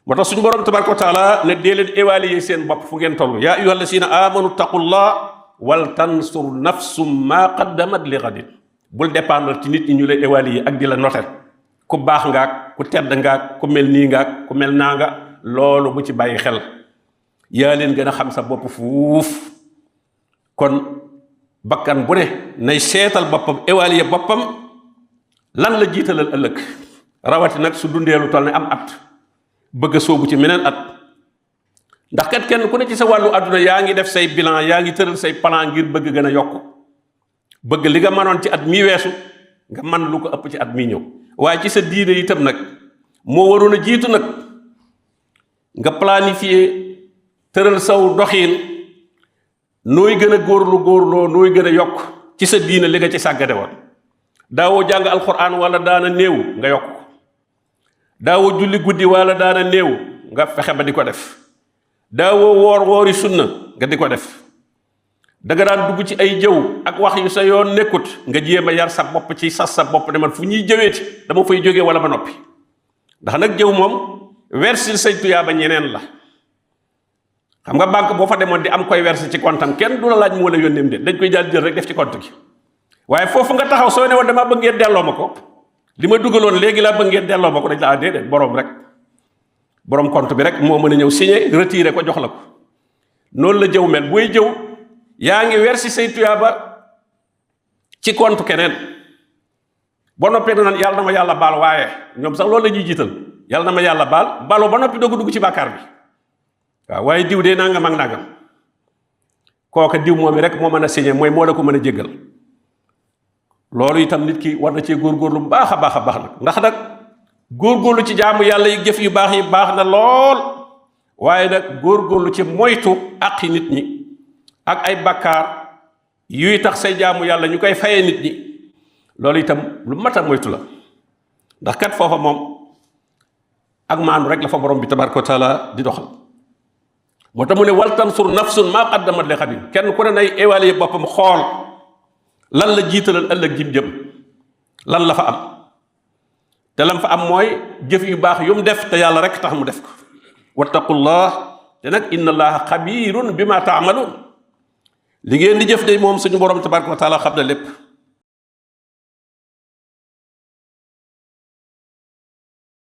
moo tax suñu borom tabaraka wa taala ne dee leen évaluer seen bopp fu ngeen toll yaa ayyuha alladina amanu taqullah wal tansur nafsum ma qaddamat li gadin bul dépendre ci nit ñi ñu lay évaluer ak di la noter ku baax ngaak ku tedd ngaak ku mel nii ngaak ku mel naa nga loolu bu ci bàyyi xel yaa leen gën a xam sa bopp fuuf kon bakkan bu ne nay seetal boppam évaluer boppam lan la jiitalal ëllëg rawati nag su dundee lu toll ne am at bëgg a sóobu ci meneen at ndax kat kenn ku ne ci sa wàllu àdduna yaa ngi def say bilan yaa ngi tëral say plan ngir bëgg gën a yokk bëgg li nga mënoon ci at mi weesu nga man lu ko ëpp ci at mi ñëw waaye ci sa diine itam nag moo waroon a jiitu nag nga planifier tëral saw doxiin nooy gën a góorloo nooy gën a yokk ci sa diine li nga ci sàggade woon daawoo jàng alquran wala daana néew nga yokk daawoo julli guddi wala daana néew nga fexe ba di ko def daawoo woori sunna nga di ko def danga daan dugg ci ay jëw ak wax yu sa yoon nekkut nga jéem a yar sa bopp ci sas sa bopp ne man fu ñuy jëweeti dama fay jógee wala ba noppi ndax nag jëw moom versil say tuyaaba ñeneen la xam nga banque boo fa demoon di am koy verser ci compte am kenn du la laaj moo la yónneem de dañ koy daal jël rek def ci compte gi waaye foofu nga taxaw soo ne woon dama bëgg ngeen delloo ma ko li ma dugaloon léegi laa bëgg ngeen delloo ma ko dañ la déedéet boroom rek boroom compte bi rek moo mën a ñëw signé retiré ko jox la ko noonu la jëw mel booy jëw yaa ngi verser say tuyaaba ci compte keneen boo noppee na naan yàlla na ma yàlla baal waaye ñoom sax loolu la ñuy jiital yàlla na ma yàlla baal baloo ba noppi dugg ci bàkkaar bi waaw waaye diw de nangam ak nangam kooka diw moom rek moo mën a signé mooy moo la ko mën a jéggal loolu itam nit ki war na cee góorgóorlu bu baax a baax nag ndax nag góorgóorlu ci jaamu yàlla yi jëf yu baax yi baax na lool waaye nag góorgóorlu ci moytu àqi nit ñi ak ay bakkaar yuy tax say jaamu yàlla ñu koy fayee nit ñi loolu itam lu mat a moytu la ndax kat foofa moom ak maanu rek la fa borom bi tabaraka wa taala di doxal moo tax mu ne wal tansur nafsun maa qaddamat li xadin kenn ku ne nay évaluer boppam xool lan la jiitalal ëllëg jim jëm lan la fa am te lam fa am mooy jëf yu baax yu mu def te yàlla rek tax mu def ko wattaqullah te nag inna allaha xabirun bima taamaluun li ngeen di jëf de moom suñu borom tabaraka wa taala xam na lépp